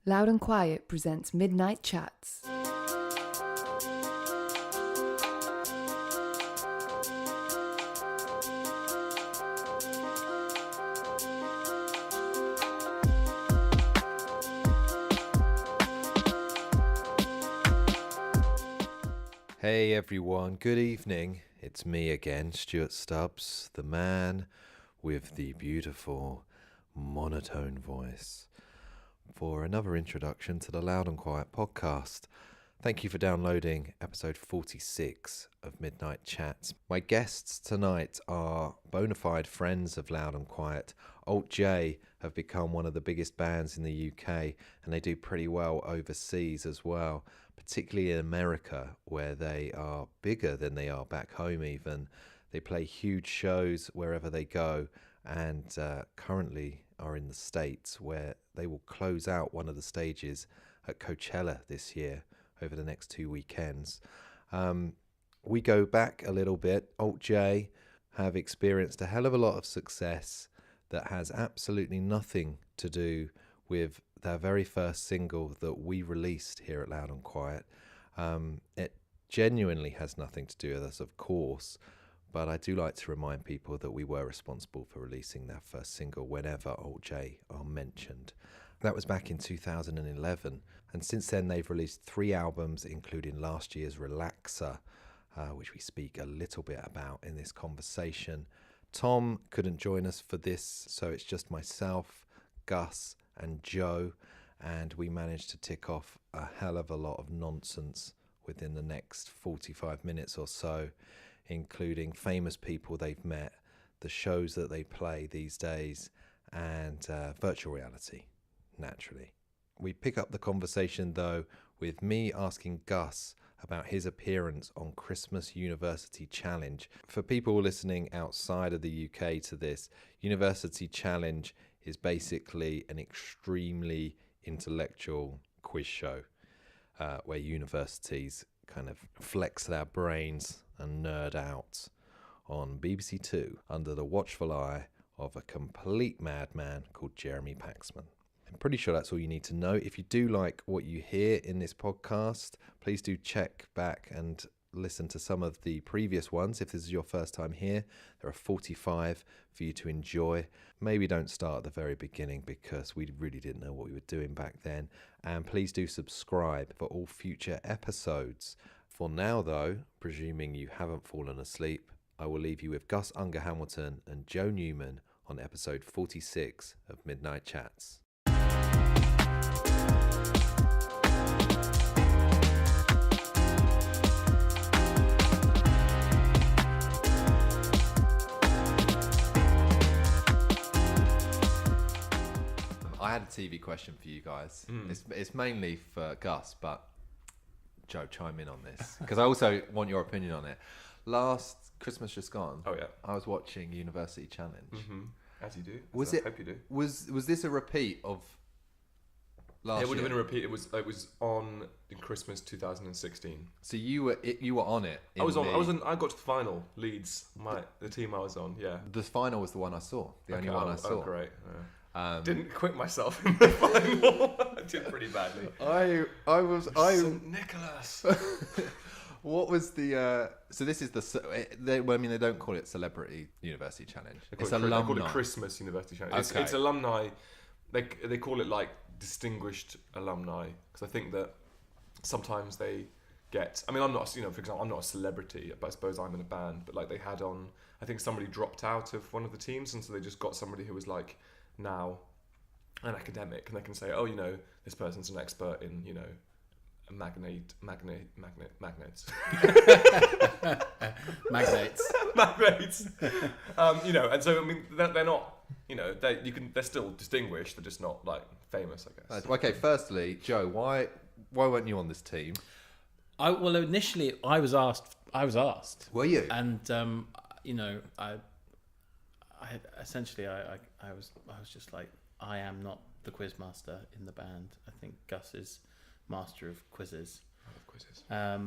Loud and Quiet presents Midnight Chats. Hey everyone, good evening. It's me again, Stuart Stubbs, the man with the beautiful monotone voice, for another introduction to the Loud and Quiet podcast. Thank you for downloading episode 46 of Midnight Chats. My guests tonight are bona fide friends of Loud and Quiet. Alt J have become one of the biggest bands in the UK, and they do pretty well overseas as well, particularly in America, where they are bigger than they are back home even. They play huge shows wherever they go, and currently are in the States, where they will close out one of the stages at Coachella this year over the next 2 weekends. We go back a little bit. Alt J have experienced a hell of a lot of success that has absolutely nothing to do with their very first single that we released here at Loud and Quiet. It genuinely has nothing to do with us, of course, but I do like to remind people that we were responsible for releasing their first single whenever Alt J are mentioned. That was back in 2011, and since then they've released 3 albums, including last year's Relaxer, which we speak a little bit about in this conversation. Tom couldn't join us for this, so it's just myself, Gus and Joe, and we managed to tick off a hell of a lot of nonsense within the next 45 minutes or so, including famous people they've met, the shows that they play these days, and virtual reality, naturally. We pick up the conversation, though, with me asking Gus about his appearance on Christmas University Challenge. For people listening outside of the UK to this, University Challenge is basically an extremely intellectual quiz show where universities kind of flex their brains and nerd out on BBC Two under the watchful eye of a complete madman called Jeremy Paxman. I'm pretty sure that's all you need to know. If you do like what you hear in this podcast, please do check back and listen to some of the previous ones. If this is your first time here, there are 45 for you to enjoy. Maybe don't start at the very beginning because we really didn't know what we were doing back then. And please do subscribe for all future episodes. For now, though, presuming you haven't fallen asleep, I will leave you with Gus Unger-Hamilton and Joe Newman on episode 46 of Midnight Chats. I had a TV question for you guys. It's mainly for Gus, but Joe, chime in on this because I also want your opinion on it. Last Christmas just gone. Oh yeah, I was watching University Challenge. Mm-hmm. As you do. I hope you do. Was this a repeat of last year? It would have been a repeat. It was on in Christmas 2016. So you were on it. I got to the final. Leeds, the team I was on. Yeah. The final was the one I saw. The only one I saw. Oh, great. Yeah. Didn't quit myself in the final. I did pretty badly. St. Nicholas. What was the? So this is they don't call it Celebrity University Challenge. It's alumni. They call it Christmas University Challenge. Okay. It's alumni. They call it like distinguished alumni because I think that sometimes they get. I mean, I'm not. For example, I'm not a celebrity, but I suppose I'm in a band. But like they had on, I think somebody dropped out of one of the teams, and so they just got somebody who was like now an academic, and they can say, oh, this person's an expert in magnets. Magnates. And so I mean they're not. They're still distinguished. They're just not like famous, I guess. Okay. Firstly, Joe, why weren't you on this team? Well, initially I was asked. Were you? And I essentially I was just like, I am not the quiz master in the band. I think Gus is master of quizzes. I love quizzes. I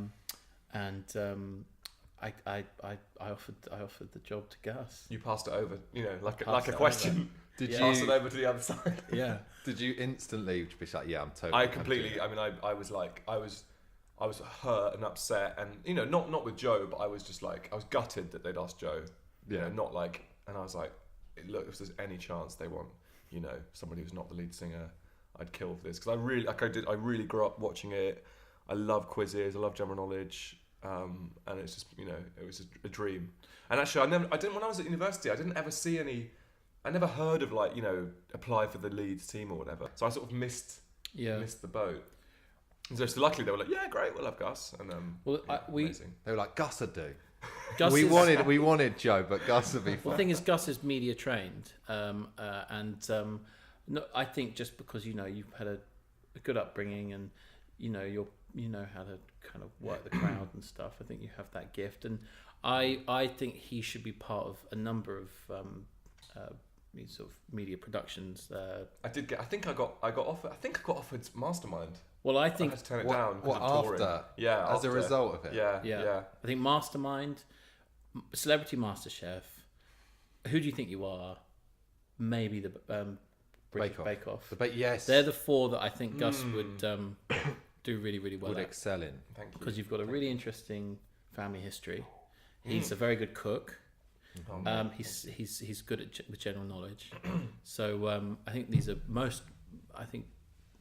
offered the job to Gus. You passed it over, like a question. Did pass it you? over to the other side. Yeah. Did you instantly be like, yeah, I'm totally. I I'm doing completely. it. I mean, I was like, I was hurt and upset, and you know, not with Joe, but I was just like, I was gutted that they'd asked Joe. You know, not like, and I was like, look, if there's any chance they want, you know, somebody who's not the lead singer, I'd kill for this, because I really grew up watching it. I love quizzes, I love general knowledge, and it's just, you know, it was a dream. And actually, when I was at university, I didn't ever see any. I never heard of, like, you know, apply for the Leeds team or whatever. So I sort of missed the boat. And so luckily they were like, yeah, great, we'll have Gus. And amazing. They were like, Gus would do. Gus we wanted Joe, but Gus would be fine. Well, the thing is, Gus is media trained, no, I think just because, you know, you've had a good upbringing and you know you know how to kind of work the crowd and stuff. I think you have that gift, and I think he should be part of a number of sort of media productions. I think I got offered Mastermind. Well, I I think had to turn it down. What of touring. after? Yeah, as a result of it. Yeah. I think Mastermind, Celebrity MasterChef. Who do you think you are? Maybe the British Bake Off. Yes, They're the four that I think Gus would do really, really well would at. excel in. Thank you. Because you've got a really interesting family history. He's a very good cook. He's good with general knowledge. So I think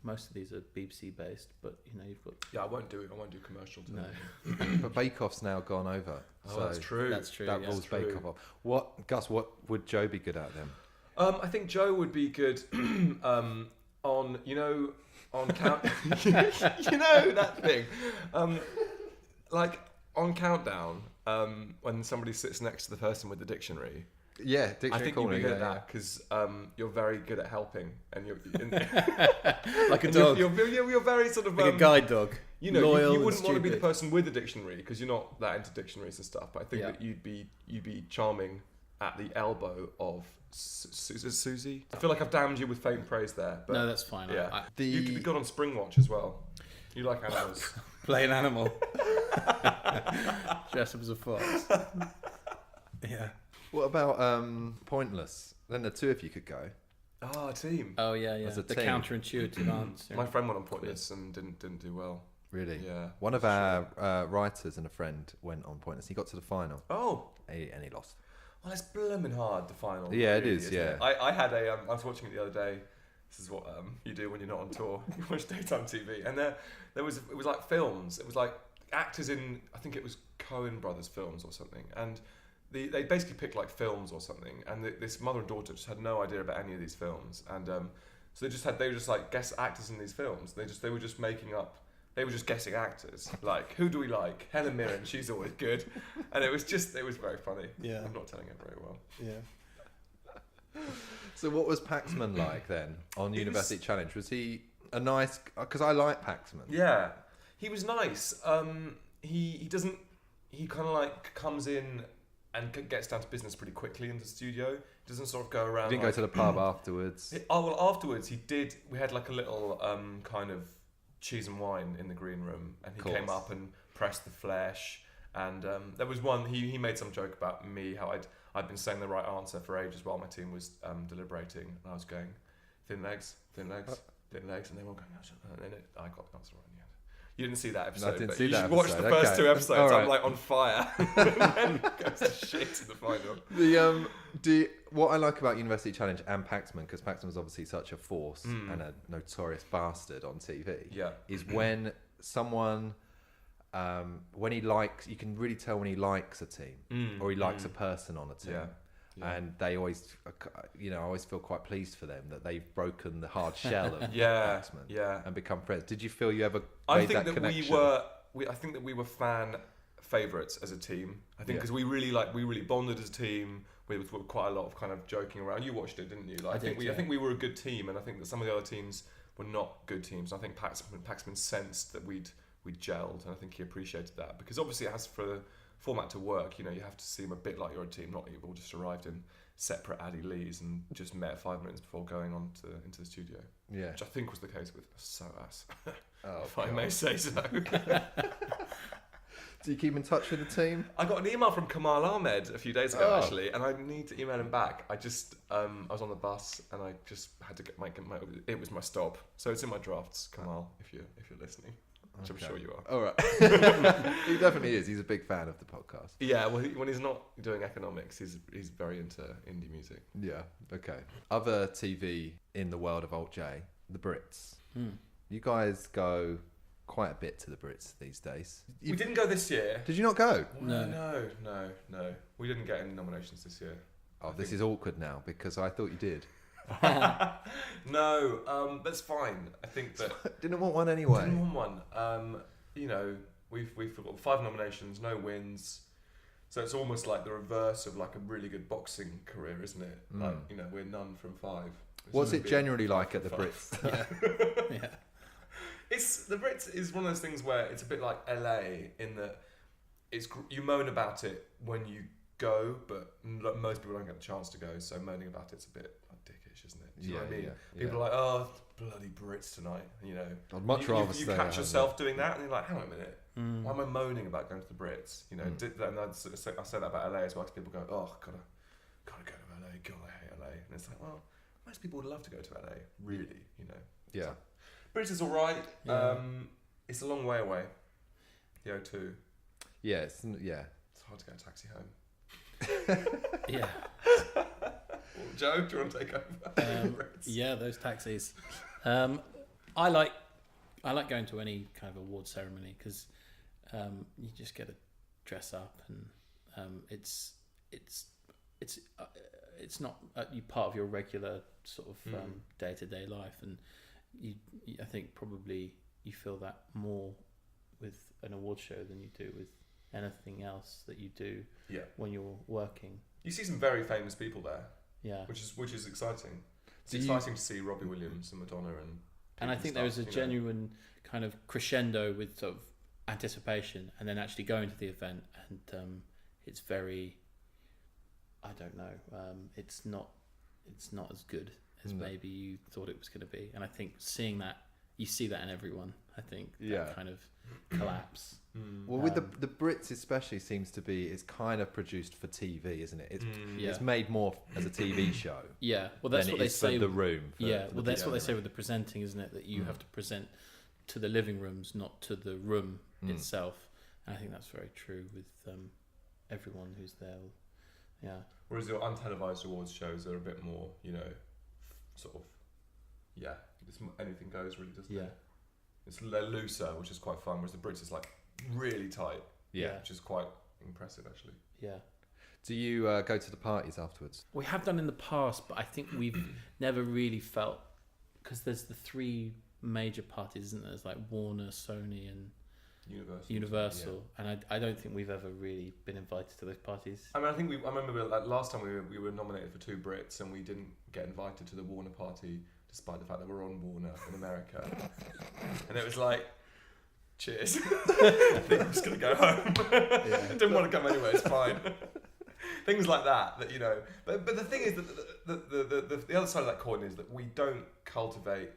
most of these are BBC based, but you know, you've got. Yeah, I won't do commercial. No. But Bake Off's now gone over. So That's true. That's true. that yeah. rules Bake Off off. Gus, what would Joe be good at then? I think Joe would be good on count. You know that thing, like on Countdown, when somebody sits next to the person with the dictionary. Yeah, dictionary I think corner, you'd be good yeah, at that because you're very good at helping, and you're Like a dog. You're very sort of Like a guide dog. You know, Loyal you wouldn't and want to be the stupid. person with the dictionary because you're not that into dictionaries and stuff. But I think that you'd be charming at the elbow of Susie. I feel like I've damned you with faint praise there. But No, that's fine. yeah, The- you could be good on Springwatch as well. You like animals. Play an animal. Dress up as a fox. Yeah. What about Pointless? Then the two of you could go. A team. Oh yeah. As a The team. counterintuitive answer. My friend went on Pointless and didn't do well. Really? Yeah. One of our writers and a friend went on Pointless. He got to the final. Oh. And he lost. Well, it's blooming hard, the final. Yeah, it really, is, isn't yeah. it? I had I was watching it the other day. This is what you do when you're not on tour. You watch daytime TV, and it was like films. It was like actors in, I think it was Coen Brothers films or something, and they basically picked like films or something, and this mother and daughter just had no idea about any of these films, and so they were just like guest actors in these films. They were just making up. They were just guessing actors. Like, who do we like? Helen Mirren, she's always good, and it was very funny. Yeah. I'm not telling it very well. Yeah. So what was Paxman like then on University Challenge? Was he a nice... Because I like Paxman. Yeah, he was nice. He kind of like comes in and gets down to business pretty quickly in the studio. He doesn't sort of go around. He didn't go to the pub afterwards. Afterwards he did. We had like a little kind of cheese and wine in the green room, and he came up and pressed the flesh. And there was one. He made some joke about me, how I'd been saying the right answer for ages while my team was deliberating, and I was going thin legs, and they were going, and then I got the answer right in the end. You didn't see that episode. No, I didn't but see you that should watch episode. the first Okay. two episodes. All right. I'm like on fire. And then it goes to shit in the final. What I like about University Challenge and Paxman, because Paxman's obviously such a force and a notorious bastard on TV, Yeah. is when someone, when he likes, you can really tell when he likes a team or he likes a person on a team. Yeah. Yeah. And they always, I always feel quite pleased for them that they've broken the hard shell of Yeah, Paxman yeah. and become friends. Did you feel you ever I made think that that connection? I think that we were fan favourites as a team. I think Yeah. because we really bonded as a team with quite a lot of kind of joking around. You watched it, didn't you? Like, I think we were a good team, and I think that some of the other teams were not good teams. I think Paxman sensed that we'd gelled, and I think he appreciated that, because obviously it has, for the format to work, you have to seem a bit like you're a team, not that you've all just arrived in separate Addy Lees and just met 5 minutes before going on into the studio. Yeah. Which I think was the case with SOAS, Oh, if I God. may say so. Do you keep in touch with the team? I got an email from Kamal Ahmed a few days ago, Oh. actually, and I need to email him back. I just, I was on the bus and I just had to get my it was my stop. So it's in my drafts, Kamal, if you're listening, which I'm sure you are. All right. He definitely is. He's a big fan of the podcast. Yeah, well, when he's not doing economics, he's very into indie music. Yeah. Okay. Other TV in the world of Alt J, the Brits. You guys go quite a bit to the Brits these days. We didn't go this year. Did you not go? No. We didn't get any nominations this year. Oh, this is awkward now because I thought you did. No, that's fine. I think that Didn't want one anyway. didn't want one. You know, we've got 5 nominations, no wins. So it's almost like the reverse of like a really good boxing career, isn't it? Like, you know, we're none from 5. What's it generally like at the Brits? Yeah. It's the Brits is one of those things where it's a bit like LA in that you moan about it when you go, but most people don't get the chance to go. So moaning about it's a bit like dickish, isn't it? Do you know what I mean? Yeah. People are like, oh, bloody Brits tonight. You know, I'd much rather you stay at catch home. yourself doing that, and you're like, hang on a minute. Why am I moaning about going to the Brits? You know, and I say that about LA as well. 'Cause people go, oh, gotta go to LA. God, I hate LA. And it's like, well, most people would love to go to LA, really. You know. Yeah. Brits is all right. Yeah. It's a long way away. The O2. Yeah. It's hard to get a taxi home. Yeah. Joe, do you want to take over? Yeah, those taxis. I like going to any kind of award ceremony because you just get to dress up and it's not you part of your regular sort of day-to-day life, and you I think probably you feel that more with an award show than you do with anything else that you do when you're working. You see some very famous people there. Yeah. Which is exciting. It's exciting to see Robbie Williams and Madonna and I think there was a genuine kind of crescendo with sort of anticipation, and then actually going to the event, and it's very, I don't know, it's not as good as maybe you thought it was going to be, and I think seeing that, you see that in everyone. I think that kind of collapse. Well, with the Brits especially seems to be, it's kind of produced for TV, isn't it? It's made more as a TV show. Yeah, well, that's what they say. For the room. Well, that's what they say with the presenting, isn't it? That you have to present to the living rooms, not to the room itself. And I think that's very true with everyone who's there. Yeah. Whereas your untelevised awards shows are a bit more, you know, sort of, it's anything goes really, doesn't it? They're looser, which is quite fun, whereas the Brits is like really tight, which is quite impressive actually. Yeah. Do you go to the parties afterwards? We have done in the past, but I think we've never really felt, because there's the 3 major parties, isn't there? There's like Warner, Sony, and Universal, and I don't think we've ever really been invited to those parties. I mean, I remember like last time we were nominated for 2 Brits, and we didn't get invited to the Warner party, despite the fact that we're on Warner in America. And it was like, cheers. I think I'm just going to go home. I didn't want to come anyway, it's fine. Things like that, you know. But the thing is that the other side of that coin is that we don't cultivate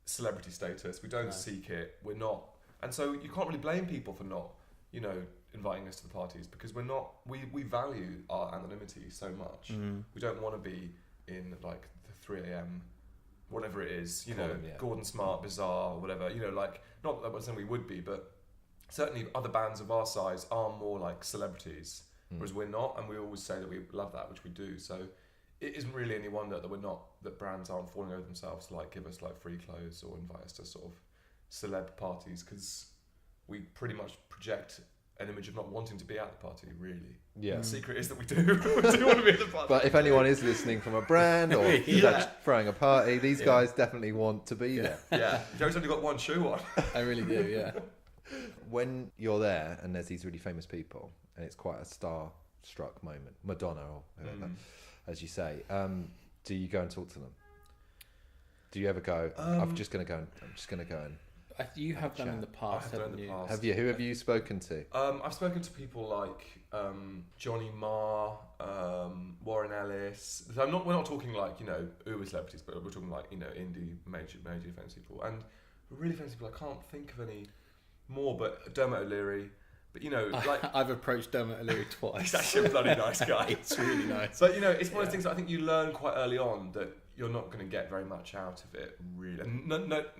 celebrity status. We don't seek it. We're not. And so you can't really blame people for not, you know, inviting us to the parties, because we're not, we value our anonymity so much. We don't want to be in like the 3 a.m. whatever it is, you know, Gordon Smart, Bizarre, whatever, you know, like, not that I'm saying we would be, but certainly other bands of our size are more like celebrities, whereas we're not, and we always say that we love that, which we do. So it isn't really any wonder that brands aren't falling over themselves to like give us like free clothes or invite us to sort of celeb parties, because we pretty much project an image of not wanting to be at the party, really. Yeah. The secret is that we do want to be at the party. But if anyone is listening from a brand or throwing a party, these guys definitely want to be there. Yeah. Joe's only got one shoe on. I really do, yeah. When you're there and there's these really famous people, and it's quite a star-struck moment, Madonna or whoever, as you say, do you go and talk to them? Do you ever go, I'm just going to go and you have done in the past, haven't you? Have you? Who have you spoken to? I've spoken to people like Johnny Marr, Warren Ellis. So we're not talking like, you know, uber celebrities, but we're talking like, you know, indie major famous people, and really famous people. I can't think of any more, but Dermot O'Leary, But you know, like I've approached Dermot O'Leary twice. he's actually a bloody nice guy. It's really nice. But you know, it's one of those things that I think you learn quite early on that you're not going to get very much out of it, really. And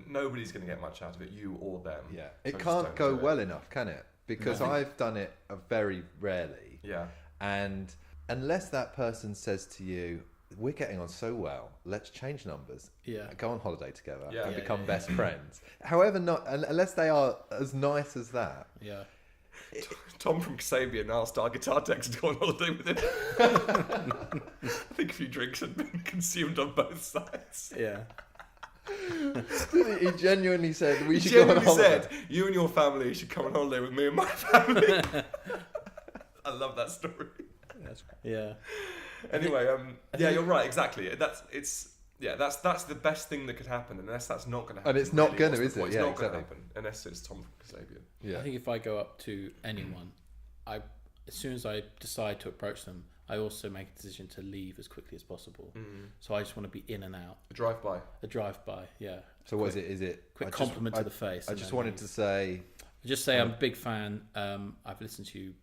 nobody's going to get much out of it, you or them. Yeah, So it just can't don't go do well enough, can it? Because No. I've done it very rarely, Yeah. and unless that person says to you, "We're getting on so well, let's change numbers, Yeah. go on holiday together, Yeah. and Yeah, become yeah, best friends." However, unless they are as nice as that. Yeah. Tom from Kasabian asked our guitar tech to go on holiday with him. I think a few drinks had been consumed on both sides. Yeah. He genuinely said we He should go on genuinely holiday. said, "You and your family should come on holiday with me and my family." I love that story. Yeah. Anyway, yeah, you're right. Exactly. That's the best thing that could happen, unless that's not going to happen. And it's not really, gonna, what's the is it? point? It's Yeah, not going to exactly. happen unless it's Tom from Kasabian. Yeah. I think if I go up to anyone, as soon as I decide to approach them, I also make a decision to leave as quickly as possible. So I just want to be in and out. A drive-by. A drive-by, yeah. So what is it? Is it Quick I just- compliment I- to the face. I and just then wanted leave. to say, Just say I'm a big fan. I've listened to you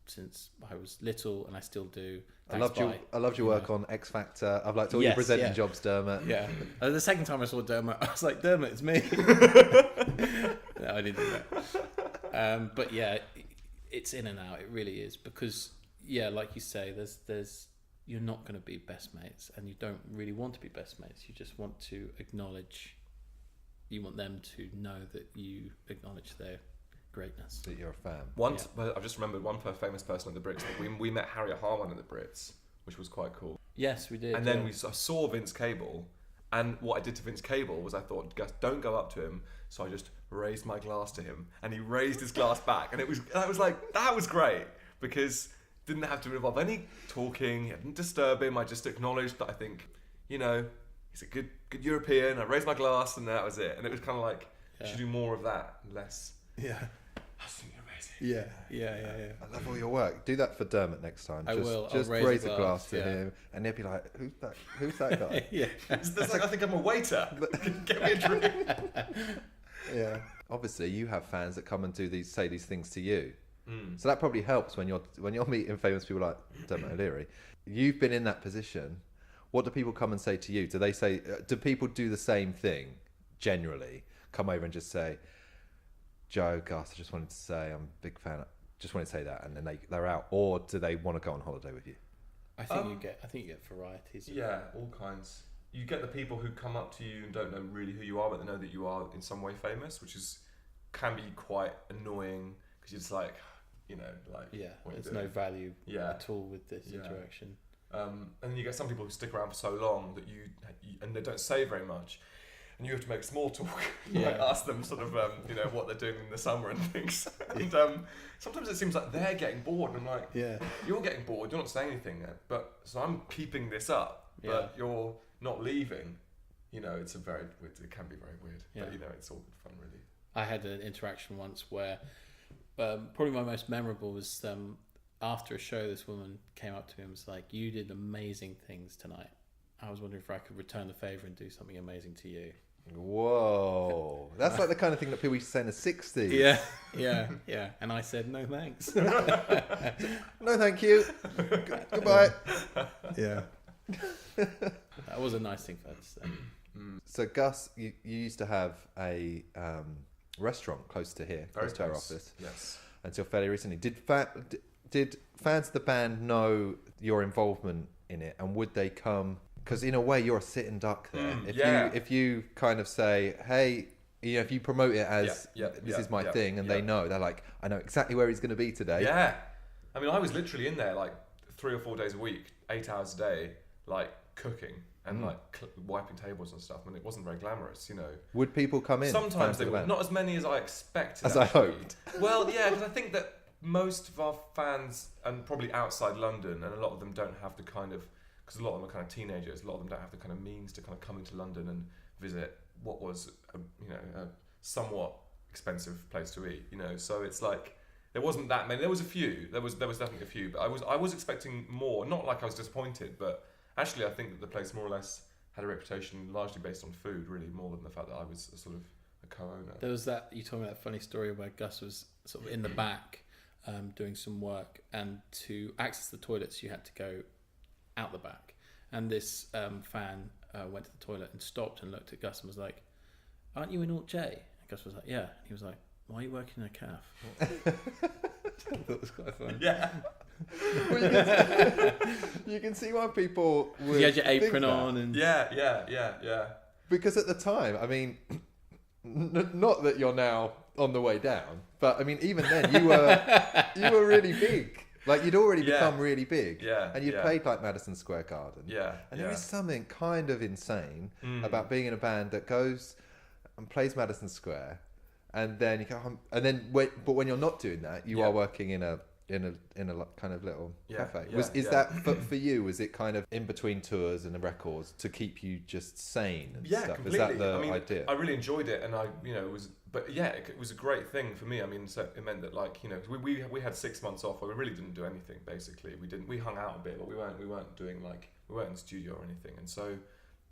since I was little, and I still do. I loved your You work know. on X Factor. I've liked all your Yes, presenting yeah. jobs, Dermot. Yeah. The second time I saw Dermot, I was like, Dermot, it's me. No, I didn't do that. But yeah, it's in and out. It really is, because yeah, like you say, there's you're not going to be best mates, and you don't really want to be best mates. You just want to acknowledge. You want them to know that you acknowledge their greatness. That you're a fan. Once, I've just remembered one famous person at the Brits. We met Harriet Harman at the Brits, which was quite cool. Yes, we did. And then yeah. I saw Vince Cable, and what I did to Vince Cable was I thought, Gus, don't go up to him. So I just raised my glass to him, and he raised his glass back, and that was great, because didn't have to involve any talking. I didn't disturb him. I just acknowledged that I think, he's a good European. I raised my glass, and that was it. And it was kind of like, you should do more of that, less. Yeah. That's amazing. Yeah. I love all your work. Do that for Dermot next time. I will. I'll Just raise raise a a glass, glass to yeah. him, and he'll be like, "Who's that guy?" Yeah. It's like I think I'm a waiter. Get me a drink. Yeah. Obviously, you have fans that come and say these things to you. So that probably helps when you're meeting famous people like Dermot O'Leary. You've been in that position. What do people come and say to you? Do people do the same thing generally? Come over and just say, "Joe, Gus, I just wanted to say I'm a big fan. Just wanted to say that," and then they're out. Or do they want to go on holiday with you? I think you get varieties. Yeah, all kinds. You get the people who come up to you and don't know really who you are, but they know that you are in some way famous, which can be quite annoying, because you're just like, what There's you no doing? value Yeah. at all with this Yeah. interaction. And then you get some people who stick around for so long that and they don't say very much, and you have to make small talk. Yeah. Ask them sort of what they're doing in the summer and things. And sometimes it seems like they're getting bored, and I'm like, Yeah. you're getting bored, you're not saying anything yet, but so I'm keeping this up, but you're not leaving. It's it can be very weird, but it's all good fun, really. I had an interaction once where probably my most memorable was after a show, this woman came up to me and was like, "You did amazing things tonight. I was wondering if I could return the favour and do something amazing to you." Whoa, that's like the kind of thing that people used to say in the 60s. Yeah. And I said, "No thanks." No, thank you. Goodbye. Yeah. That was a nice thing for her to say. So, Gus, you used to have a restaurant close to here, Very close to our close. office, Yes. until fairly recently. Did fans of the band know your involvement in it, and would they come? Because in a way, you're a sitting duck there. If you kind of say, "Hey," if you promote it as this is my thing, and they know, they're like, "I know exactly where he's going to be today." Yeah. I mean, I was literally in there like 3 or 4 days a week, 8 hours a day, like cooking and wiping tables and stuff. I mean, it wasn't very glamorous, Would people come in? Sometimes fans they of the would. band? Not as many as I expected. As I actually. hoped. Well, yeah, because I think that most of our fans, and probably outside London, and a lot of them don't have the kind of, because a lot of them are kind of teenagers, a lot of them don't have the kind of means to kind of come into London and visit what was, a somewhat expensive place to eat, So it's like, there wasn't that many. There was a few. There was definitely a few, but I was expecting more. Not like I was disappointed, but actually I think that the place more or less had a reputation largely based on food, really, more than the fact that I was a sort of a co-owner. There was that, you told me that funny story where Gus was sort of in the back doing some work, and to access the toilets you had to go out the back, and this fan went to the toilet and stopped and looked at Gus and was like, "Aren't you in Alt J?" And Gus was like, "Yeah." He was like, "Why are you working in a calf?" That was quite funny. Yeah. Well, you can see why people would You had your think apron that. on and Yeah. Because at the time, I mean, not that you're now on the way down, but I mean, even then, you were really big. Like, you'd already become really big. Yeah. And you'd played like Madison Square Garden. Yeah. And there is something kind of insane about being in a band that goes and plays Madison Square, and then you go home, and then but when you're not doing that, you are working in a kind of little cafe. Is that for you? Was it kind of in between tours and the records to keep you just sane and stuff? Completely. Is that the idea? I really enjoyed it, and it was a great thing for me. I mean, so it meant that, like, you know, we had 6 months off where we really didn't do anything. Basically, we hung out a bit, but we weren't doing, like, we weren't in the studio or anything. And so,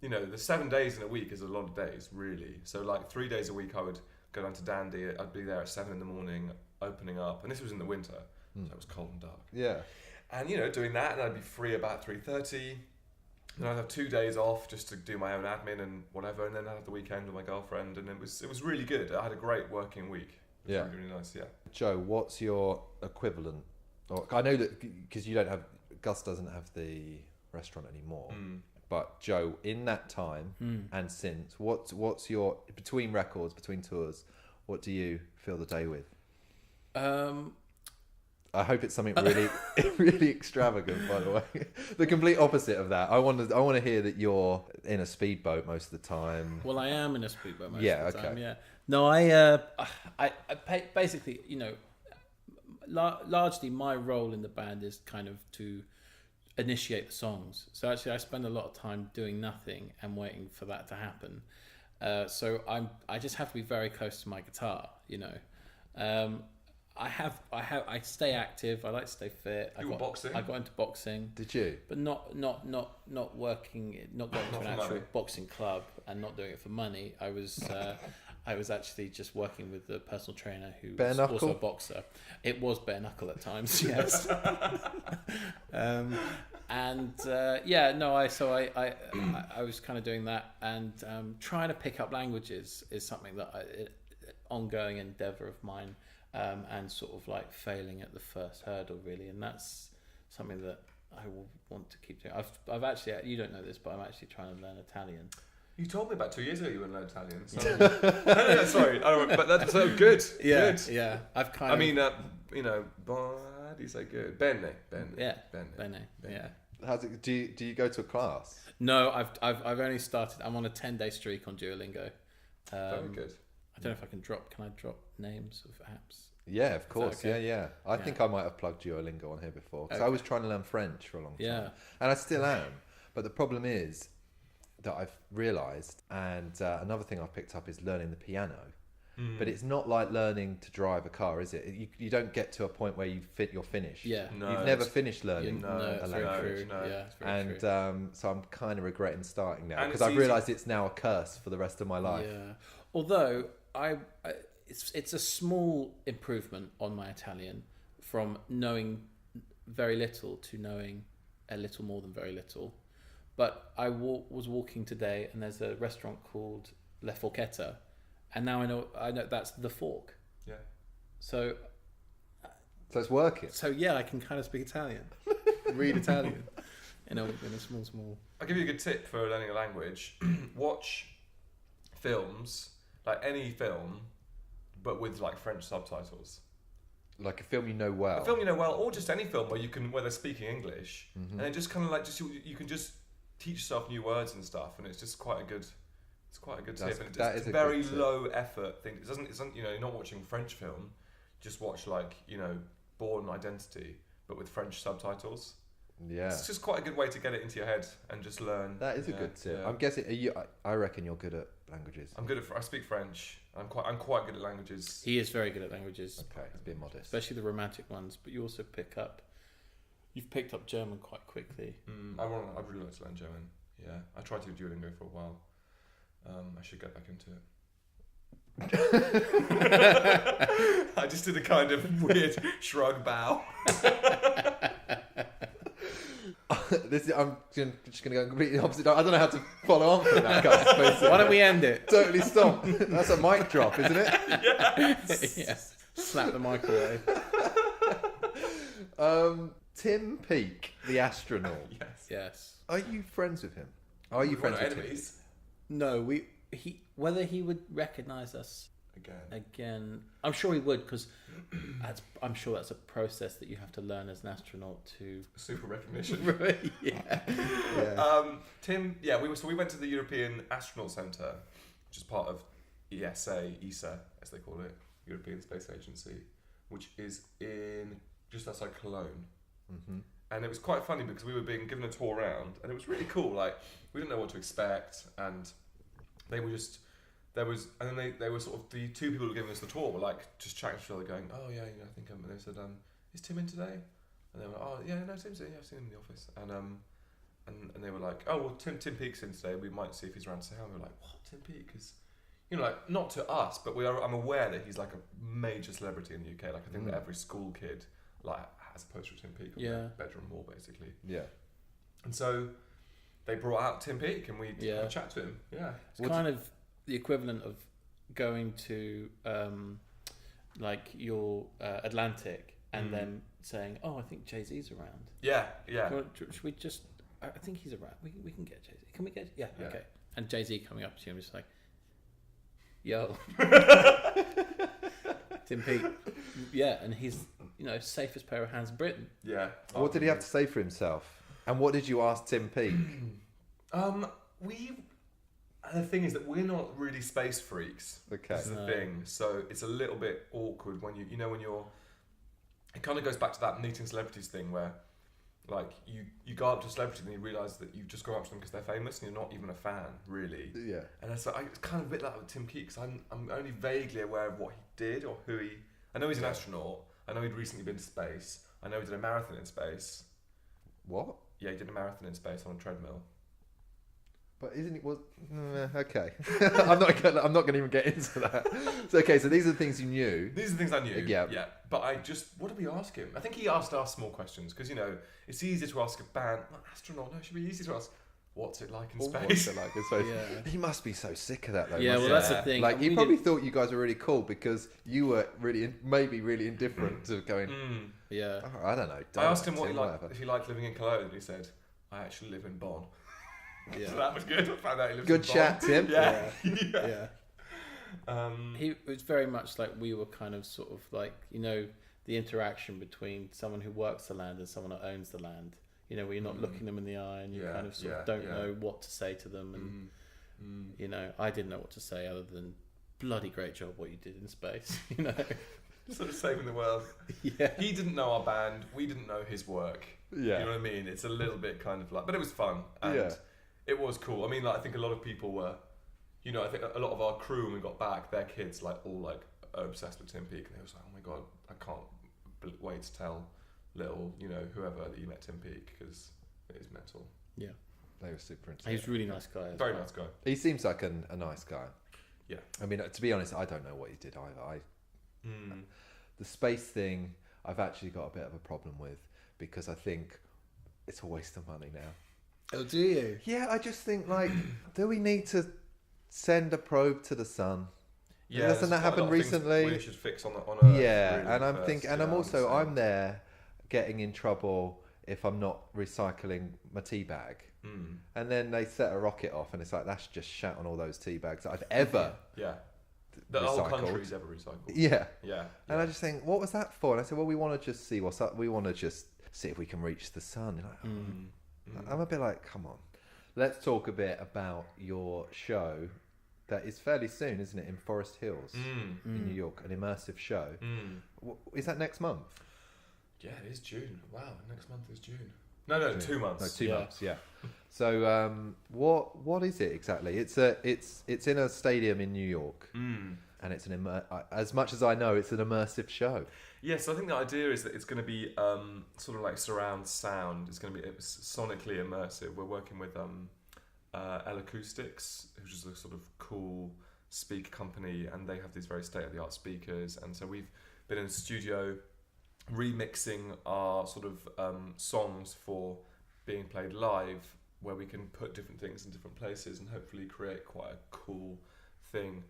you know, the 7 days in a week is a lot of days, really. So, like, 3 days a week, I would go down to Dandy. I'd be there at 7 a.m, opening up, and this was in the winter. So it was cold and dark. Yeah. And, you know, doing that, and I'd be free about 3:30. And I'd have 2 days off just to do my own admin and whatever, and then I'd have the weekend with my girlfriend, and it was really good. I had a great working week. It was really, really nice, yeah. Joe, what's your equivalent? Or, I know that because Gus doesn't have the restaurant anymore. But Joe, in that time and since, what's your, between records, between tours, what do you fill the day with? I hope it's something really, really extravagant. By the way, the complete opposite of that. I want to hear that you're in a speedboat most of the time. Well, I am in a speedboat most Yeah, of the time. okay. Yeah. No, I basically, you know, largely my role in the band is kind of to initiate the songs. So actually, I spend a lot of time doing nothing and waiting for that to happen. So I just have to be very close to my guitar. You know. I stay active. I like to stay fit. You were boxing? I got into boxing. Did you? But not working, not going to an actual money. boxing club and not doing it for money. I was actually just working with a personal trainer who Bare was knuckle? also a boxer. It was bare knuckle at times, yes. I was kind of doing that, and trying to pick up languages is something that ongoing endeavour of mine. And sort of like failing at the first hurdle, really, and that's something that I will want to keep doing. I've actually, you don't know this, but I'm actually trying to learn Italian. You told me about 2 years ago you wouldn't learn Italian. So. no, sorry, but that's so good. Yeah, good. yeah. I've kind I of. mean, you know, how do you say good? Bene. Yeah, Bene. Yeah. How's it? Do you go to a class? No, I've only started. I'm on a 10-day streak on Duolingo. Very good. I don't know if I can drop. Can I drop names of apps? Yeah, of course. Okay? Yeah. I think I might have plugged Duolingo on here before because I Okay. was trying to learn French for a long time. Yeah. And I still am. But the problem is that I've realised, and another thing I've picked up is learning the piano. But it's not like learning to drive a car, is it? You don't get to a point where you're finished. Yeah. No, You've never finished learning No, a it's very language. true. No. Yeah, it's very true. And so I'm kind of regretting starting now And because it's I've easy. realised it's now a curse for the rest of my life. Yeah. Although it's a small improvement on my Italian from knowing very little to knowing a little more than very little. But I was walking today, and there's a restaurant called La Forchetta, and now I know that's the fork. Yeah. So So it's working. yeah, I can kind of speak Italian, read Italian, in a small. I'll give you a good tip for learning a language. Watch films, like any film, but with like French subtitles. Like a film you know well. A film you know well, or just any film where they're speaking English, and it just kind of like you can just teach yourself new words and stuff, and it's just quite a good. It's quite a good tip, and it's a very low effort thing. It doesn't you know, you're not watching French film. Just watch like, you know, Born Identity, but with French subtitles. Yeah. It's just quite a good way to get it into your head and just learn. That is a good tip. Yeah. I'm guessing. I reckon you're good at languages. I speak French. I'm quite good at languages. He is very good at languages, Okay, it's being modest. especially the romantic ones. But you also you've picked up German quite quickly. I'd really like to learn German. Yeah, I tried to do Duolingo for a while. I should get back into it. I just did a kind of weird shrug bow. I'm just going to go completely opposite. I don't know how to follow on from that, guys. Why don't we end it? Totally stop. That's a mic drop, isn't it? Yes. Slap the microwave. Tim Peake, the astronaut. Yes. Yes. Are you friends with him? Are you friends with Tim? enemies? No, whether he would recognise us again, I'm sure he would, because I'm sure that's a process that you have to learn as an astronaut to Super recognition. yeah. Tim, we went to the European Astronaut Centre, which is part of ESA, as they call it, European Space Agency, which is just outside Cologne. Mm-hmm. And it was quite funny because we were being given a tour around, and it was really cool. Like, we didn't know what to expect, and they were just they were sort of the two people who were giving us the tour were like just chatting to each other, going, "Oh yeah, I think," and they said, "Is Tim in today?" And they were, "Oh yeah, no, Tim's in. Yeah, I've seen him in the office." And they were like, "Oh well, Tim Peake's in today. We might see if he's around to say hi." And we were like, "What, Tim Peake?" Because like not to us, but I'm aware that he's like a major celebrity in the UK. Like I think that every school kid like has a poster of Tim Peake on their bedroom wall, basically. Yeah. And so they brought out Tim Peake, and we had a chat to him. Yeah, it's kind of the equivalent of going to like your Atlantic and then saying, "Oh, I think Jay-Z's around." Yeah. Should we just? I think he's around. We can get Jay-Z. Can we get? Yeah. Okay. And Jay-Z coming up to you and just like, "Yo, Tim Peake." Yeah, and he's safest pair of hands in Britain. Yeah. What did he have to say for himself? And what did you ask Tim Peake? The thing is that we're not really space freaks. Okay. This is the thing. So it's a little bit awkward when when you're. It kind of goes back to that meeting celebrities thing where, like, you go up to a celebrity and you realise that you've just gone up to them because they're famous and you're not even a fan, really. Yeah. And it's kind of a bit like with Tim Peake, because I'm only vaguely aware of what he did or who he. I know he's an astronaut. I know he'd recently been to space. I know he did a marathon in space. What? Yeah, he did a marathon in space on a treadmill. But isn't it? Well, okay. I'm not going to even get into that. So okay, so these are the things you knew. These are the things I knew. Yeah. Yeah. But what did we ask him? I think he asked us more questions because it's easier to ask a band, astronaut. No, it should be easy to ask. What's it like in space? What's it like in space? Yeah. He must be so sick of that though. Yeah, well, that's the thing. Like, he probably thought you guys were really cool because you were maybe really indifferent to going. Yeah. Oh, I don't know. I asked him if he liked living in Cologne, and he said, "I actually live in Bonn." Yeah. So that was good. I found out he lives Good in Bonn. chat, Tim. Yeah. Yeah. He was very much like we were kind of sort of like, the interaction between someone who works the land and someone who owns the land. Where you're not looking them in the eye and you kind of sort of don't know what to say to them. And, I didn't know what to say other than bloody great job what you did in space, Sort of saving the world. Yeah. He didn't know our band. We didn't know his work. Yeah. You know what I mean? It's a little bit kind of like, but it was fun. And it was cool. I mean, like, I think a lot of people were, I think a lot of our crew when we got back, their kids are obsessed with Tim Peake. And they was like, "Oh my God, I can't wait to tell little, whoever that you met Tim Peake, because it is mental." Yeah. They were super into He's a really nice guy. Very nice guy. He seems like a nice guy. Yeah. I mean, to be honest, I don't know what he did either. The space thing, I've actually got a bit of a problem with because I think it's a waste of money now. Oh, do you? Yeah, I just think, like, do we need to send a probe to the sun? Yeah, doesn't that happen recently? We should fix on Earth. Really, and I'm thinking, and I'm there getting in trouble if I'm not recycling my tea bag. And then they set a rocket off, and it's like, that's just shat on all those tea bags that I've ever the whole recycled. country's ever recycled. Yeah. And Yeah. I just think, what was that for? And I said, well, we want to just see what's up. We want to just see if we can reach the sun. Like, I'm a bit like, come on. Let's talk a bit about your show that is fairly soon, isn't it, in Forest Hills in New York, an immersive show. Is that next month? Yeah, it is June. Wow, next month is June. No, June. 2 months. No, 2 months. Yeah. So, what is it exactly? It's in a stadium in New York, and it's as much as I know, it's an immersive show. Yeah, so I think the idea is that it's going to be sort of like surround sound. It's going to be sonically immersive. We're working with L Acoustics, which is a sort of cool speaker company, and they have these very state-of-the-art speakers, and so we've been in the studio remixing our sort of songs for being played live, where we can put different things in different places and hopefully create quite a cool thing.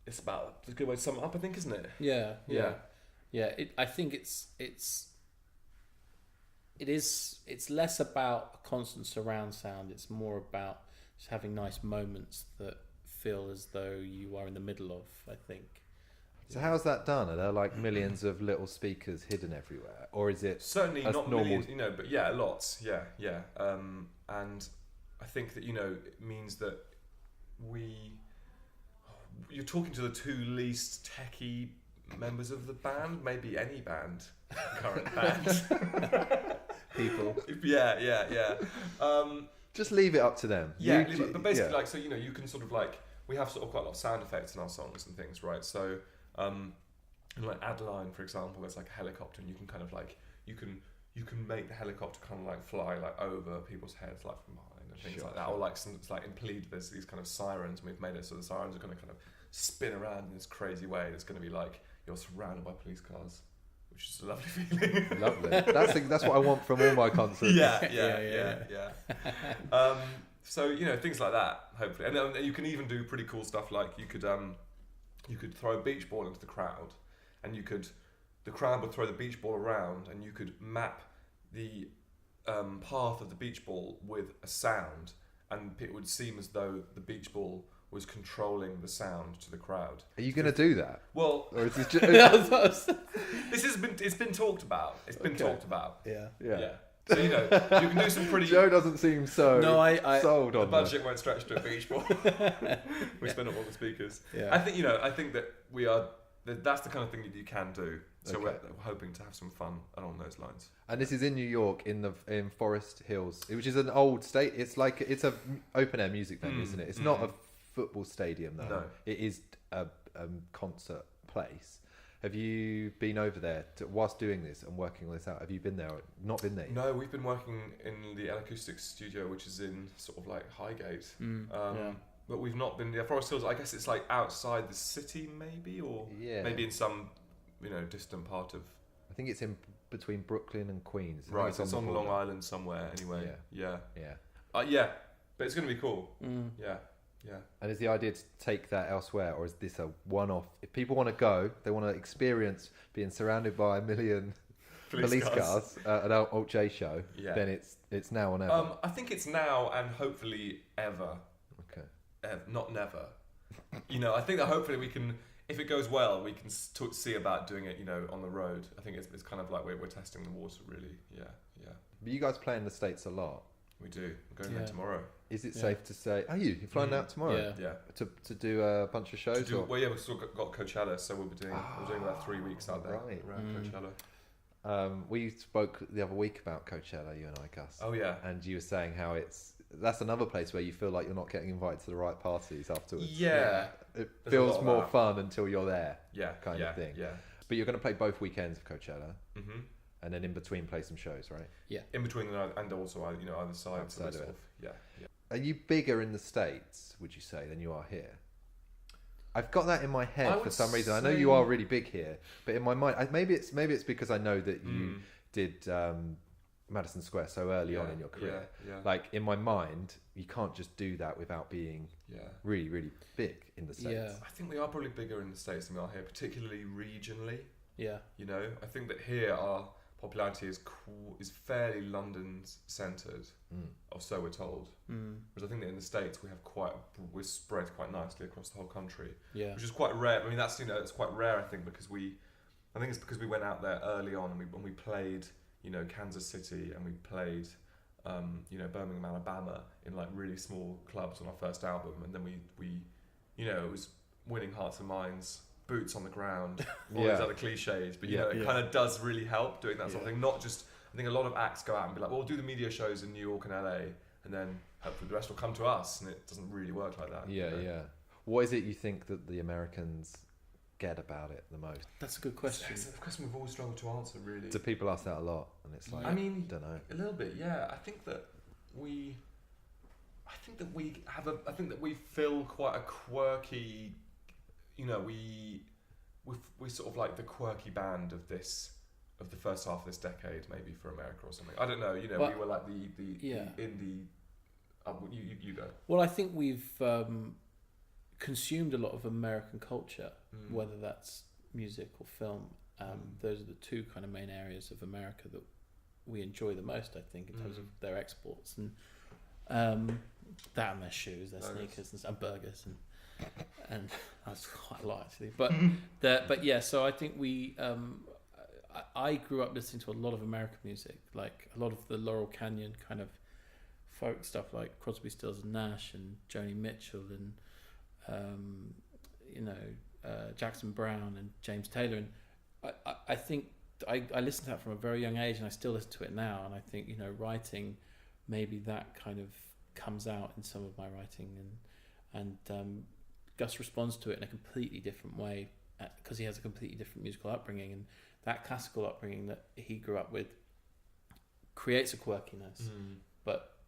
It's about a good way to sum it up, I think, isn't it? Yeah. I think it's less about a constant surround sound. It's more about just having nice moments that feel as though you are in the middle of, I think. So how's that done? Are there like millions of little speakers hidden everywhere, or is it certainly not normal? Millions, but yeah, lots, yeah. And I think that it means that you're talking to the two least techie members of the band, maybe any band, current band. People. Yeah. Just leave it up to them. Yeah, but basically, you can sort of we have sort of quite a lot of sound effects in our songs and things, right? So, like Adeline, for example, there's like a helicopter, and you can kind of you can make the helicopter kind of fly over people's heads, from behind and things like that. Or in Plead, there's these kind of sirens, and we've made it so the sirens are going to kind of spin around in this crazy way. It's going to be you're surrounded by police cars, which is a lovely feeling. Lovely. That's what I want from all my concerts. Yeah. So things like that, hopefully, and then you can even do pretty cool stuff. You could throw a beach ball into the crowd, and the crowd would throw the beach ball around, and you could map the path of the beach ball with a sound, and it would seem as though the beach ball was controlling the sound to the crowd. Are you going to do that? Well, or is this just... it's been talked about. It's been talked about. Yeah. So you can do some pretty. Joe doesn't seem so sold on the budget won't stretch to a beach ball. We spend up all the speakers. Yeah. I think that we are. That's the kind of thing that you can do. So we're hoping to have some fun along those lines. And this is in New York, in Forest Hills, which is an old state. It's it's a open air music venue, isn't it? It's not a football stadium though. No. It is a concert place. Have you been over there whilst doing this and working all this out? Have you been there or not been there yet? No, we've been working in the Acoustics studio, which is in sort of Highgate. But we've not been. Forest Hills, I guess it's outside the city, maybe, or maybe in some distant part of. I think it's in between Brooklyn and Queens. Right, it's on Long Island somewhere. Anyway, yeah. But it's going to be cool. Yeah. And is the idea to take that elsewhere, or is this a one-off? If people want to go, they want to experience being surrounded by a million police cars at an Alt J show, then it's now or never. I think it's now and hopefully ever. Okay. Not never. I think that hopefully we can, if it goes well, we can see about doing it, on the road. I think it's kind of we're testing the water, really. Yeah. But you guys play in the States a lot. We do. We're going there tomorrow. Is it safe to say? Are you're flying out tomorrow? Yeah. To do a bunch of shows. We've still got Coachella, so we're doing about 3 weeks out there. Right. Around Coachella. We spoke the other week about Coachella, you and I, Gus. Oh yeah. And you were saying how that's another place where you feel like you're not getting invited to the right parties afterwards. Yeah. It feels more fun until you're there. Kind of thing. Yeah. But you're going to play both weekends of Coachella. Mm-hmm. And then in between play some shows, right? Yeah. In between and also either side. Outside of it. Yeah. Are you bigger in the States, would you say, than you are here? I've got that in my head for some reason. I know you are really big here, but in my mind, maybe it's because I know that you did Madison Square so early on in your career. Yeah. In my mind, you can't just do that without being really, really big in the States. Yeah. I think we are probably bigger in the States than we are here, particularly regionally. Yeah. I think that here our popularity is fairly London centred, or so we're told. Whereas I think that in the States we're spread quite nicely across the whole country. Yeah. Which is quite rare. I mean, that's it's quite rare. I think because we went out there early on and we played Kansas City and we played Birmingham, Alabama in really small clubs on our first album, and then we it was winning hearts and minds. Boots on the ground, all these other cliches, but it kind of does really help doing that sort of thing. Not just, I think a lot of acts go out and be like, well, we'll do the media shows in New York and LA, and then hopefully the rest will come to us, and it doesn't really work like that. Yeah. What is it you think that the Americans get about it the most? That's a good question. It's a question we've always struggled to answer, really. Do people ask that a lot? And it's I don't know. A little bit, yeah. I think that I think that we fill quite a quirky, you know, we're sort of like the quirky band of the first half of this decade, maybe for America or something. I don't know. You know, Well, we were like the indie. You go. Well, I think we've consumed a lot of American culture, whether that's music or film. Those are the two kind of main areas of America that we enjoy the most, I think, in terms of their exports, and that and their shoes, their sneakers, and burgers, and that's quite a lot actually. But yeah, so I think I grew up listening to a lot of American music, like a lot of the Laurel Canyon kind of folk stuff, like Crosby, Stills and Nash and Joni Mitchell and Jackson Browne and James Taylor, and I think I listened to that from a very young age, and I still listen to it now. And I think, you know, writing, maybe that kind of comes out in some of my writing, and Gus responds to it in a completely different way because he has a completely different musical upbringing, and that classical upbringing that he grew up with creates a quirkiness, but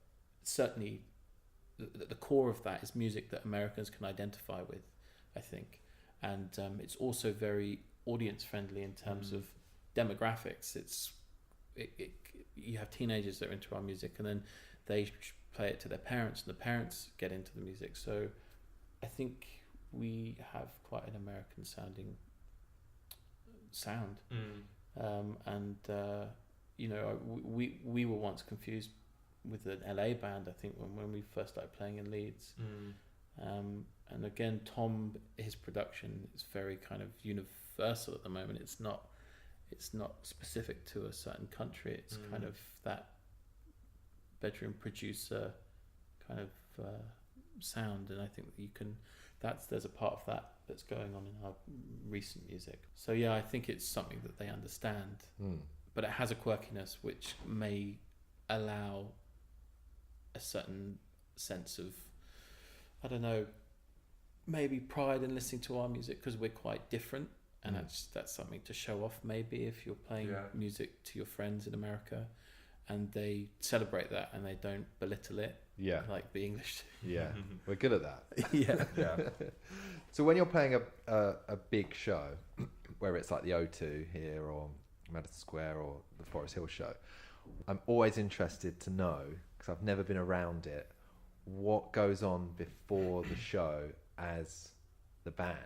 certainly the core of that is music that Americans can identify with, I think, and it's also very audience friendly in terms of demographics. You have teenagers that are into our music, and then they play it to their parents, and the parents get into the music. So I think we have quite an American sounding sound, and you know, we were once confused with an LA band, I think, when we first started playing in Leeds. And again, Tom, his production is very kind of universal at the moment. It's not specific to a certain country. It's kind of that bedroom producer kind of sound, and I think that you can. There's a part of that that's going on in our recent music. So yeah, I think it's something that they understand, but it has a quirkiness which may allow a certain sense of, I don't know, maybe pride in listening to our music because we're quite different, and that's something to show off maybe if you're playing music to your friends in America, and they celebrate that and they don't belittle it. Yeah, like the English. Yeah, we're good at that. Yeah. So when you're playing a big show, where it's like the O2 here or Madison Square or the Forest Hill show, I'm always interested to know, because I've never been around it, what goes on before the show as the band.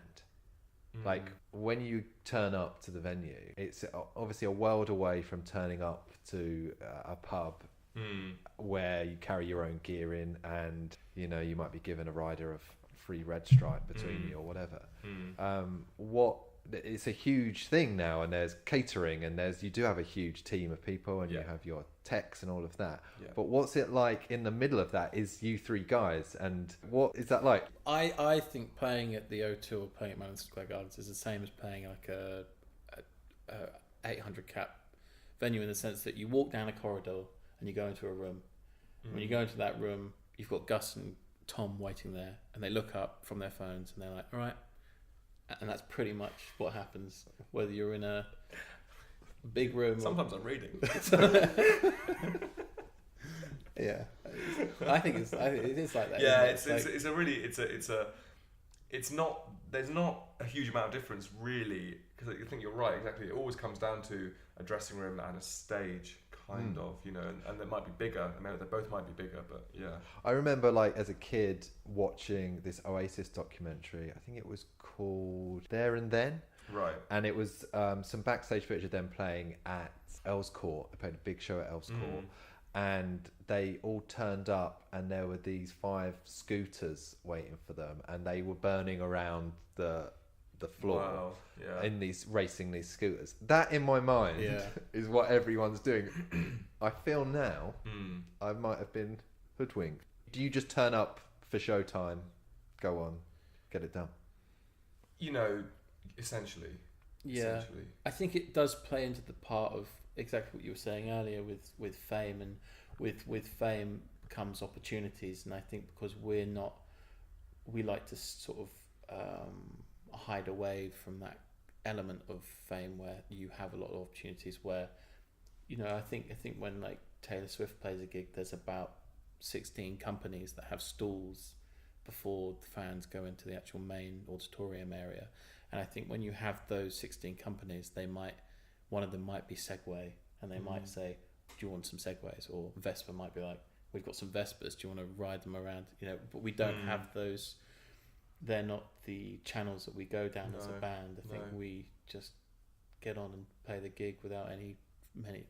Like when you turn up to the venue, it's obviously a world away from turning up to a pub where you carry your own gear in, and you know, you might be given a rider of free red stripe between you or whatever. It's a huge thing now, and there's catering, and you do have a huge team of people, and you have your techs and all of that. But what's it like in the middle of that? Is you three guys, and what is that like? I think playing at the O2 or playing at Madison Square Gardens is the same as playing like a 800 cap venue, in the sense that you walk down a corridor and you go into a room. When you go into that room, you've got Gus and Tom waiting there, and they look up from their phones and they're like, all right. And that's pretty much what happens, whether you're in a big room. Sometimes I'm reading. Yeah, I think it is like that. Yeah, it's not. There's not a huge amount of difference really, because I think you're right. Exactly, it always comes down to a dressing room and a stage, kind of, you know, and they might be bigger. I mean, they both might be bigger, but yeah. I remember, like, as a kid watching this Oasis documentary. I think it was called There and Then. Right. And it was some backstage footage of them playing at Earls Court. They played a big show at Earls Court. And they all turned up, and there were these 5 scooters waiting for them, and they were burning around the floor in these racing these scooters. That in my mind is what everyone's doing. I feel now I might have been hoodwinked. Do you just turn up for showtime, go on, get it done? You know, essentially. Yeah, I think it does play into the part of exactly what you were saying earlier with fame, and with fame comes opportunities. And I think because we like to sort of hide away from that element of fame where you have a lot of opportunities, where, you know, I think when like Taylor Swift plays a gig, there's about 16 companies that have stalls before the fans go into the actual main auditorium area. And I think when you have those 16 companies, one of them might be Segway, and they might say, do you want some Segways? Or Vespa might be like, we've got some Vespas, do you want to ride them around? But we don't have those. They're not the channels that we go down as a band. I think we just get on and play the gig without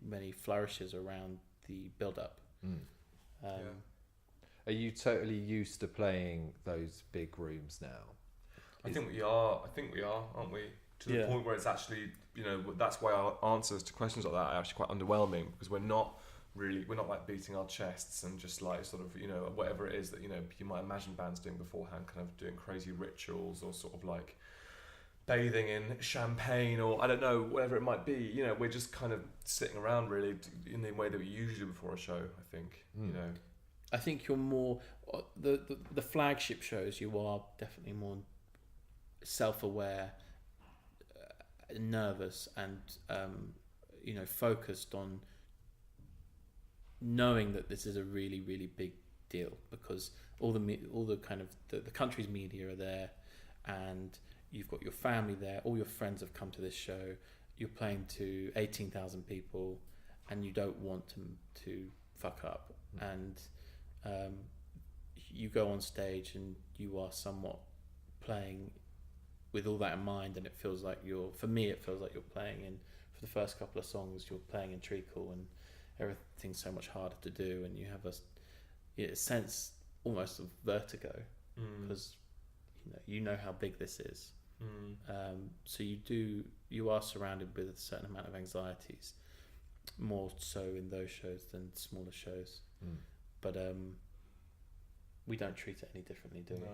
many flourishes around the build-up. Are you totally used to playing those big rooms now? I think we are, aren't we? To the point where it's actually, that's why our answers to questions like that are actually quite underwhelming, because we're not like beating our chests and just like sort of, whatever it is that, you might imagine bands doing beforehand, kind of doing crazy rituals or sort of like bathing in champagne or I don't know, whatever it might be. We're just kind of sitting around really in the way that we usually do before a show, I think, I think you're more, the flagship shows, you are definitely more self-aware, nervous and focused on knowing that this is a really, really big deal, because all the kind of the country's media are there, and you've got your family there, all your friends have come to this show, you're playing to 18,000 people, and you don't want to fuck up, and you go on stage and you are somewhat playing with all that in mind, and it feels like you're playing in, for the first couple of songs, you're playing in treacle, and everything's so much harder to do, and you have a sense almost of vertigo, because you know how big this is. So you are surrounded with a certain amount of anxieties, more so in those shows than smaller shows. But we don't treat it any differently, do we?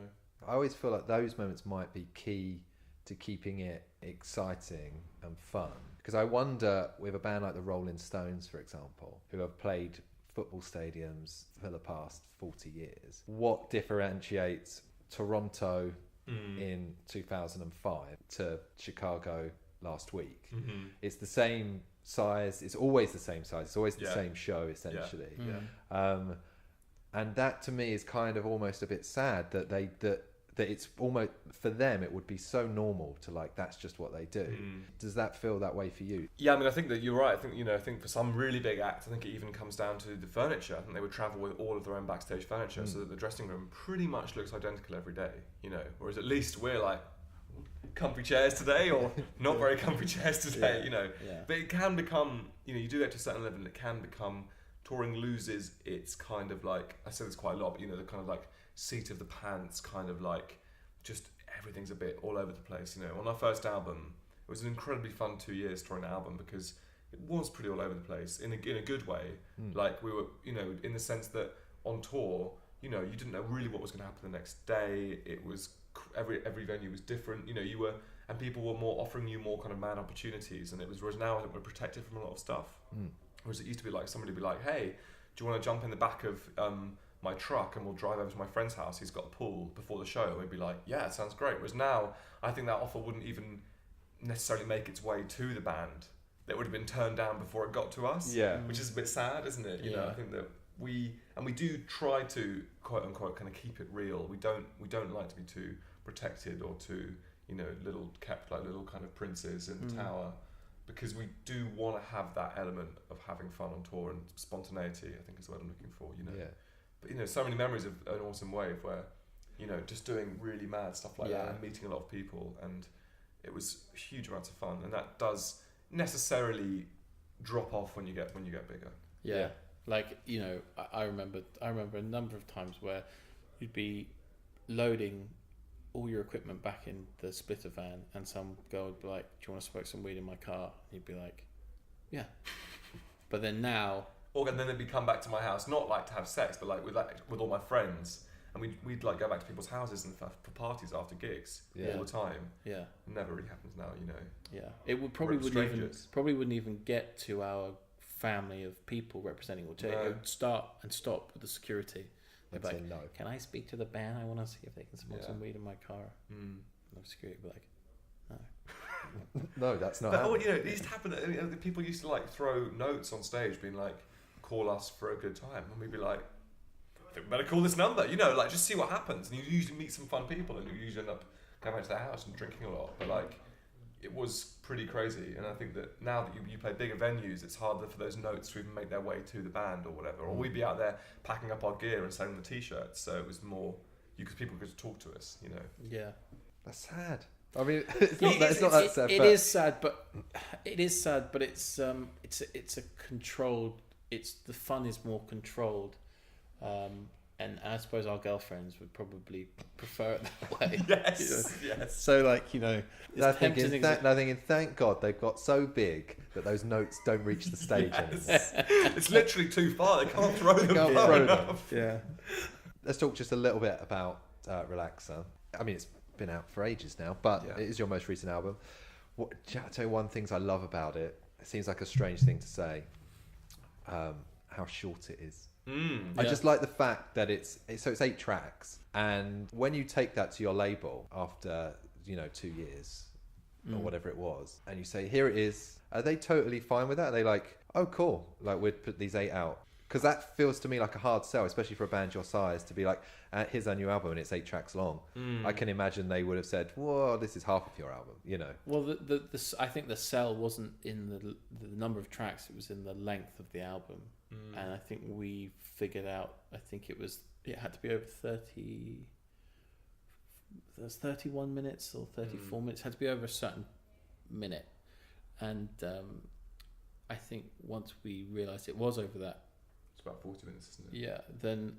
I always feel like those moments might be key to keeping it exciting and fun. Because I wonder, with a band like the Rolling Stones, for example, who have played football stadiums for the past 40 years, what differentiates Toronto in 2005 to Chicago last week? It's the same size, it's always the same size, it's always the same show, essentially. And that to me is kind of almost a bit sad that that it's almost, for them it would be so normal to like, that's just what they do. Does that feel that way for you? Yeah, I mean, I think that you're right. I think for some really big acts, I think it even comes down to the furniture. I think they would travel with all of their own backstage furniture, so that the dressing room pretty much looks identical every day, whereas at least we're like, comfy chairs today, or not very comfy chairs today, But it can become, you do get to a certain level and it can become, touring loses its kind of like, I say this quite a lot, but the kind of like seat of the pants, kind of like just everything's a bit all over the place. On our first album, it was an incredibly fun 2 years touring an album, because it was pretty all over the place in a good way. Like we were, in the sense that on tour, you didn't know really what was going to happen the next day. It was every venue was different. You were, and people were more offering you more kind of mad opportunities, and it was, whereas now I think we're protected from a lot of stuff. Whereas it used to be like somebody would be like, hey, do you want to jump in the back of my truck and we'll drive over to my friend's house, he's got a pool, before the show? And we'd be like, yeah, it sounds great. Whereas now, I think that offer wouldn't even necessarily make its way to the band. It would have been turned down before it got to us, which is a bit sad, isn't it? I think that we do try to, quote unquote, kind of keep it real. We don't like to be too protected or too, kept like little kind of princes in the tower, because we do want to have that element of having fun on tour, and spontaneity, I think, is what I'm looking for, But, so many memories of an awesome wave where, just doing really mad stuff like that and meeting a lot of people, and it was huge amounts of fun, and that does necessarily drop off when you get bigger. Yeah. Like, I remember a number of times where you'd be loading all your equipment back in the splitter van, and some girl would be like, do you want to smoke some weed in my car? And you'd be like, yeah. But then now, and then they'd come back to my house, not like to have sex, but like with all my friends, and we'd like go back to people's houses and for parties after gigs all the time. It never really happens now, it would wouldn't even get to our family of people representing, or it would start and stop with the security. They'd be like, no. Can I speak to the band? I want to see if they can smoke some weed in my car. And the security would be like, no. No, that's not happening. It used to happen. People used to like throw notes on stage being like, call us for a good time. And we'd be like, think we better call this number. You know, like just see what happens. And you usually meet some fun people, and you usually end up going back to their house and drinking a lot. But like, it was pretty crazy. And I think that now that you play bigger venues, it's harder for those notes to even make their way to the band or whatever. Or we'd be out there packing up our gear and selling the t-shirts. So it was more, because people could talk to us, you know. Yeah. That's sad. I mean, it's not that sad. It is sad, but it's a controlled. The fun is more controlled, and I suppose our girlfriends would probably prefer it that way. Yes, yes. So like, you know, they're thinking, thank God they've got so big that those notes don't reach the stage anymore. It's literally too far. They can't throw them. Yeah. Let's talk just a little bit about Relaxer. I mean, it's been out for ages now, but it is your most recent album. I'll tell you one thing I love about it. It seems like a strange thing to say. How short it is. I just like the fact that it's 8 tracks, and when you take that to your label after 2 years or whatever it was, and you say, here it is, are they totally fine with that? Are they like, oh cool, like we'd put these 8 out? Because that feels to me like a hard sell, especially for a band your size, to be like, here's our new album and it's 8 tracks long. I can imagine they would have said, whoa, this is half of your album, you know. Well, I think the sell wasn't in the number of tracks, it was in the length of the album. And I think we figured out, I think it had to be over 30, there's 31 minutes or 34 minutes, it had to be over a certain minute. And I think once we realised it was over that, about 40 minutes, isn't it? Yeah, then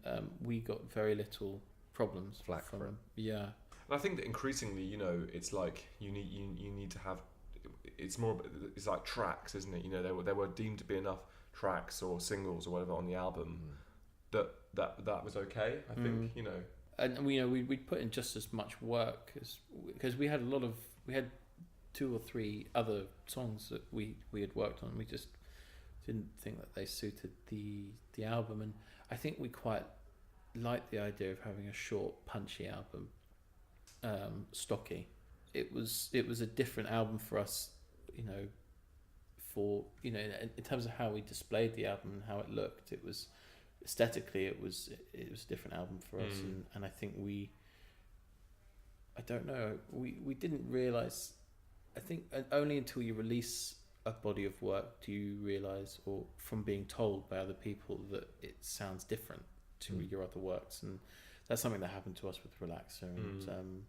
we got very little problems. Flack from it. Yeah. And I think that increasingly, it's like you need to have, it's like tracks, isn't it? There were deemed to be enough tracks or singles or whatever on the album that was okay, I think, And we'd put in just as much work because we had 2 or 3 other songs that we had worked on. We just didn't think that they suited the album, and I think we quite liked the idea of having a short, punchy album, stocky. It was a different album for us, in terms of how we displayed the album and how it looked. It was aesthetically, it was a different album for us, and I think we didn't realise. I think only until you release a body of work do you realise, or from being told by other people, that it sounds different to your other works, and that's something that happened to us with Relaxer, and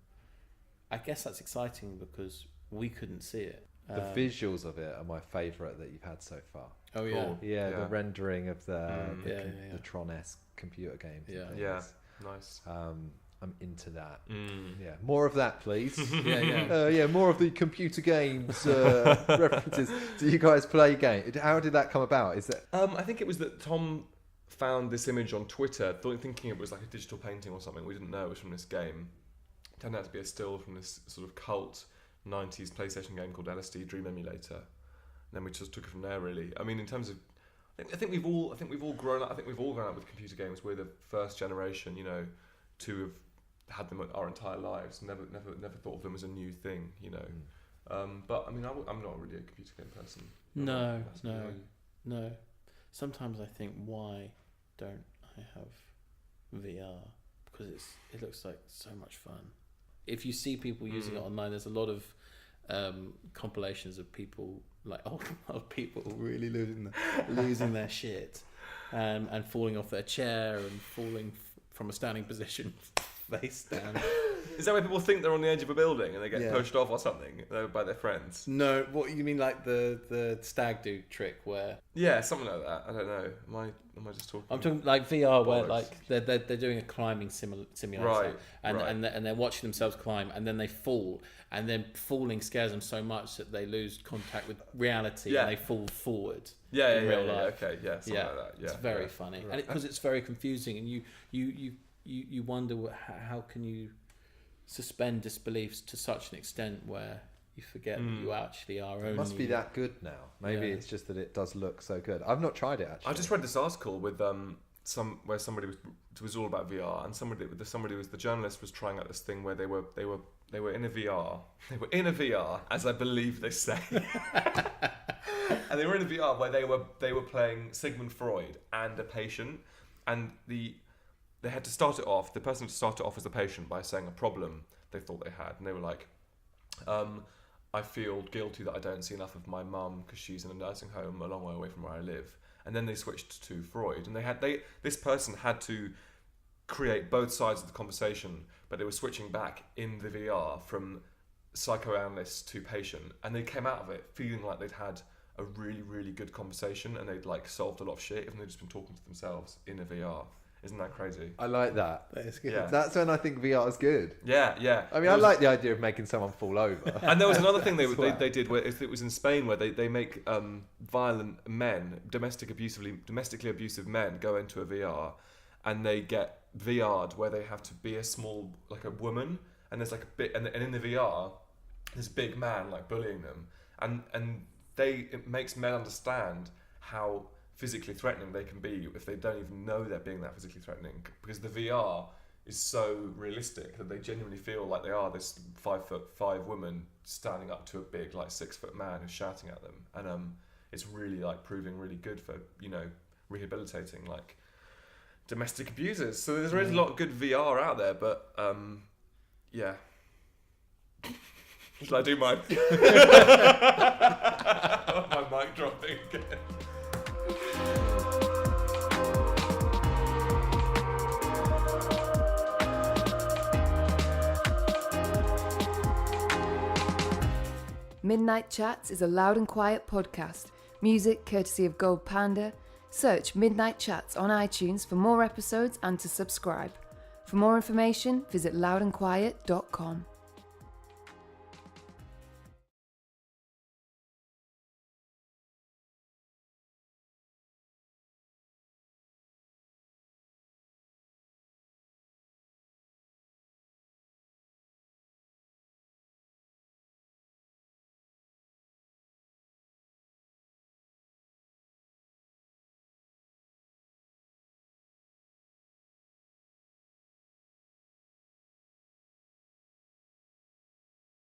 I guess that's exciting because we couldn't see it. The visuals of it are my favourite that you've had so far. Oh yeah, cool. Yeah, the rendering of the Tron-esque computer games. Yeah, nice. I'm into that. Yeah, more of that, please. yeah. More of the computer games references. Do you guys play games? How did that come about? Is that? I think it was that Tom found this image on Twitter, thinking it was like a digital painting or something. We didn't know it was from this game. It turned out to be a still from this sort of cult 90s PlayStation game called LSD Dream Emulator. And then we just took it from there, really. I mean, in terms of, I think we've all grown up. I think we've all grown up with computer games. We're the first generation, to have had them our entire lives. Never thought of them as a new thing, But I mean, I'm not really a computer game person. No. Sometimes I think, why don't I have VR? Because it looks like so much fun. If you see people using it online, there's a lot of compilations of people, like old people really losing their shit, and falling off their chair and falling from a standing position face down. Is that where people think they're on the edge of a building and they get pushed off or something by their friends? No, what you mean, like the stag do trick where? Yeah, something like that. I don't know. Am I just talking? I'm talking like VR, where like they're doing a climbing simulator, right? And they're watching themselves climb, and then they fall, and then falling scares them so much that they lose contact with reality and they fall forward. In real life. Okay, something like that. Yeah, it's very funny, and because it's very confusing, and you wonder how can you suspend disbeliefs to such an extent where you forget that you actually are only... It must be that good now. Maybe it's just that it does look so good. I've not tried it, actually. I just read this article with where somebody was all about VR, and the journalist was trying out this thing where they were in a VR. They were in a VR, as I believe they say. And they were in a VR where they were playing Sigmund Freud and a patient, and the they had to start it off. The person had to start it off as a patient by saying a problem they thought they had, and they were like, I feel guilty that I don't see enough of my mum because she's in a nursing home a long way away from where I live. And then they switched to Freud, and this person had to create both sides of the conversation, but they were switching back in the VR from psychoanalyst to patient, and they came out of it feeling like they'd had a really, really good conversation, and they'd like solved a lot of shit, even though they'd just been talking to themselves in a VR. Isn't that crazy? I like that. That is good. Yeah. That's when I think VR is good. Yeah. I mean, I like the idea of making someone fall over. And there was another thing they did where it was in Spain, where they make violent men, domestically abusive men, go into a VR, and they get VR'd where they have to be a small, like a woman, and there's like a bit, and in the VR, this big man like bullying them, and it makes men understand how physically threatening they can be if they don't even know they're being that physically threatening, because the VR is so realistic that they genuinely feel like they are this 5'5" woman standing up to a big like 6' man who's shouting at them, and it's really like proving really good for, you know, rehabilitating like domestic abusers. So there's really a lot of good VR out there, but yeah. Shall I do my my mic dropping again? Midnight Chats is a Loud and Quiet podcast. Music courtesy of Gold Panda. Search Midnight Chats on iTunes for more episodes and to subscribe. For more information, visit loudandquiet.com.